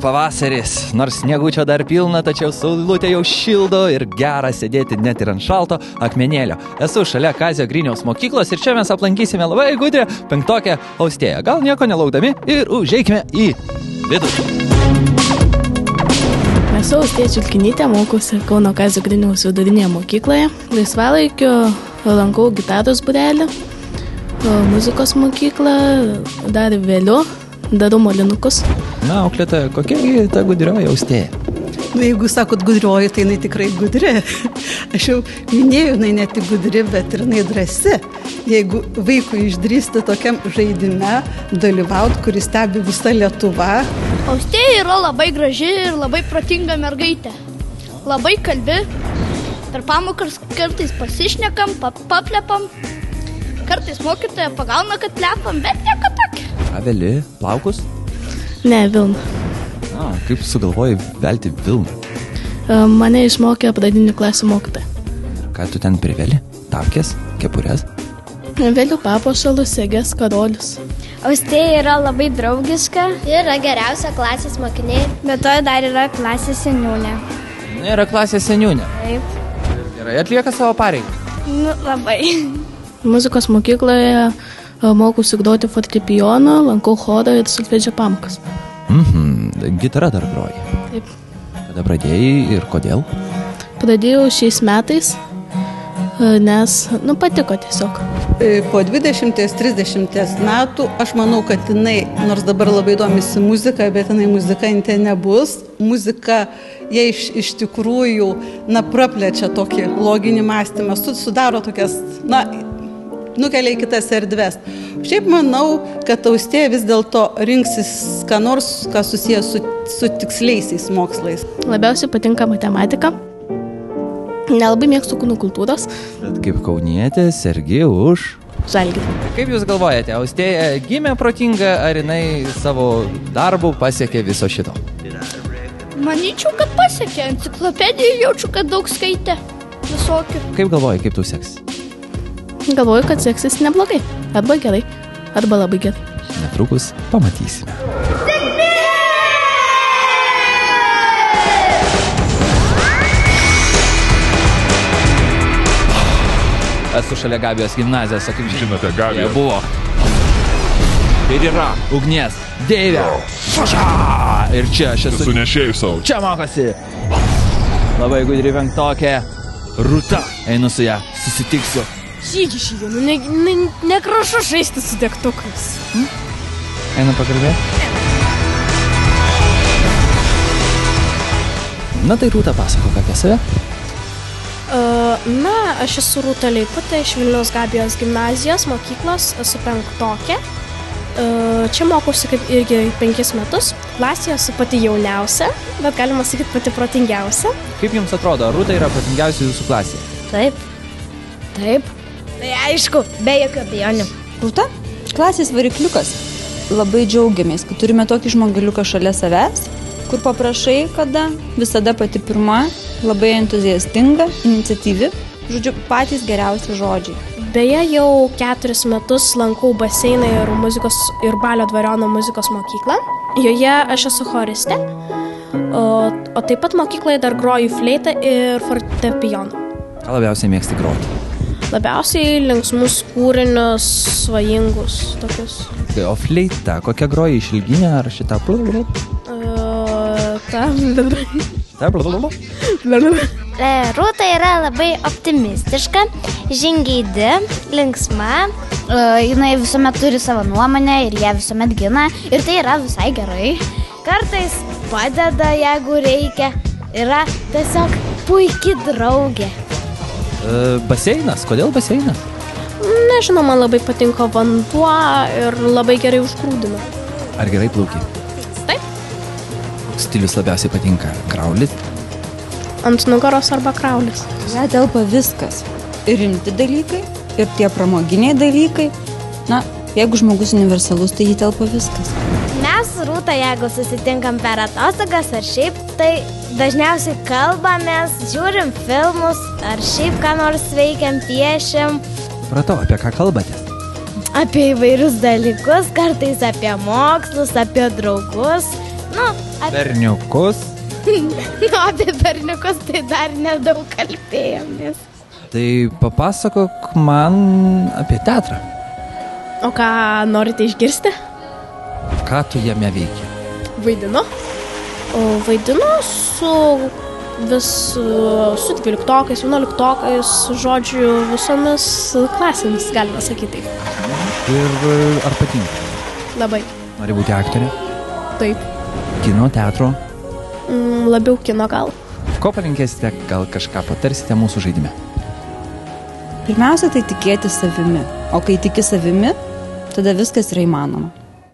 Pavasaris. Nors sniegučio dar pilna, tačiau saulutė jau šildo ir gera sėdėti net ir ant šalto akmenėlio. Esu šalia Kazio Griniaus mokyklos ir čia mes aplankysime labai gudrią penktokę Austėją. Gal nieko nelaukdami ir užeikime į vidų. Esu Austėja Čilkinytė, mokausi Kauno Kazio Griniaus vidurinėje mokykloje. Laisvalaikiu lankau gitaros būrelį, muzikos mokyklą, dar vėliau darau molinukus. Na, auklėtoja, kokia ta gudrioji Austėja? Jeigu sakot gudrioji, tai jinai tikrai gudri. Aš jau minėjau, jinai ne tik gudri, bet ir jinai drąsi. Jeigu vaikui išdrįsti tokiam žaidime dalyvauti, kuris stebi visą Lietuvą. Austėja yra labai graži ir labai protinga mergaitė. Labai kalbi. Per pamokas kartais pasišnekam, paplepam. Kartais mokytoja pagauna, kad plepam, bet nieko tokio. Aveli, plaukus? Ne, vilna. Kaip sugalvojai velti vilną? Mane išmokė pradinių klasių mokytoja. Ką tu ten priveli? Tapkės? Kepurės? Vėliau papuošalus, segės, karolius. Austėja yra labai draugiška. Yra geriausia klasės mokinė. Bet to dar yra klasės seniūnė. Yra klasės seniūnė? Taip. Gerai, atlieka savo pareigą? Labai. Muzikos mokykloje mokusi groti fortepijoną, lankau chorą ir solfedžio pamokas. Gitara dar groji? Taip. Kada pradėjai ir kodėl? Pradėjau šiais metais, nes, patiko tiesiog. Po 20-30 metų aš manau, kad jinai, nors dabar labai domisi muzika, bet jinai muzikantė nebus. Muzika, jie iš tikrųjų, praplečia tokį loginį mąstymą, sudaro tokias, nukelia į kitas erdves. Šiaip manau, kad Austėja vis dėlto rinksis ką nors, kas susijęs su tiksliaisiais mokslais. Labiausiai patinka matematika. Nelabai mėgstu kūno kultūros. Bet kaip kaunietė, sergi už Žalgirį. Kaip jūs galvojate, Austėja gimė protinga, ar jinai savo darbų pasiekė viso šito? Manyčiau, kad pasiekė. Enciklopedijai jaučiu, kad daug skaitė visokių. Kaip galvoji, kaip tau seks? Galvoju, kad seksis neblogai. Arba gerai, arba labai gerai. Netrukus pamatysime. Esu šalia Gabijos gimnazijos, kaip žinote, Gabija buvo. Ir yra ugnies deivė. Ir čia aš esu. Sunešėjai savo. Čia mokosi. Labai gudri penktokė. Rūta. Einu su ją, susitiksiu. Žygi, nekrašu žaisti su degtukais. Einu pakalbėti. Na tai Rūta pasakok apie save. Aš esu Rūta Leiputė iš Vilniaus Gabijos gimnazijos mokyklos, esu penktokė. Čia mokausi kaip irgi 5 metus. Klasėje esu pati jauniausia, bet galima sakyti pati protingiausia. Kaip jums atrodo, Rūta yra protingiausia jūsų klasėje? Taip. Tai aišku, be jokių abejonių. Rūta, klasės varikliukas. Labai džiaugiamės, kad turime tokį žmogeliuką šalia savęs, kur paprašai, kada, visada pati pirma, labai entuziastinga, iniciatyvi, žodžiu, patys geriausi žodžiai. Beje, jau 4 metus lankau baseiną ir muzikos ir Balio Dvariono muzikos mokyklą. Joje aš esu choristė, o taip pat mokykloje dar groju fleitą ir fortepijoną. Ką labiausiai mėgsti groti? Labiausiai linksmus kūrinius, svajingus tokius. O fleita, kokia groji, išilginė ar šitą? Rūta yra labai optimistiška, žingeidi, linksma. Jinai visuomet turi savo nuomonę ir ją visuomet gina. Ir tai yra visai gerai. Kartais padeda, jeigu reikia. Yra tiesiog puikiai draugė. Baseinas? Kodėl baseinas? Nežinau, man labai patinka vanduo ir labai gerai užgrūdina. Ar gerai plauki? Taip. Stilius labiausiai patinka? Kraulis? Ant nugaros arba kraulis. Čia telpa viskas. Ir rimti dalykai, ir tie pramoginiai dalykai. Jeigu žmogus universalus, tai jį telpa viskas. Mes, Rūta, jeigu susitinkam per atostogas ar šiaip, tai dažniausiai kalbamės, žiūrim filmus, ar šiaip ką nors veikiam, piešiam. Supratau, apie ką kalbatės? Apie įvairius dalykus, kartais apie mokslus, apie draugus. Nu, Berniukus. apie berniukus tai dar nedaug kalbėjomės. Tai papasakok man apie teatrą. O ką norite išgirsti? Ką tu jame veiki? Vaidinu. Vaidinu su 12-okais, 11-okais, žodžiu, visomis klasėmis, galima sakyti taip. Ir ar patinka? Labai. Nori būti aktorė? Taip. Kino, teatro? Labiau kino gal. Ko palinkėsite, gal kažką patarsite mūsų žaidime? Pirmiausia, tai tikėti savimi. O kai tiki savimi, tada viskas yra įmanoma.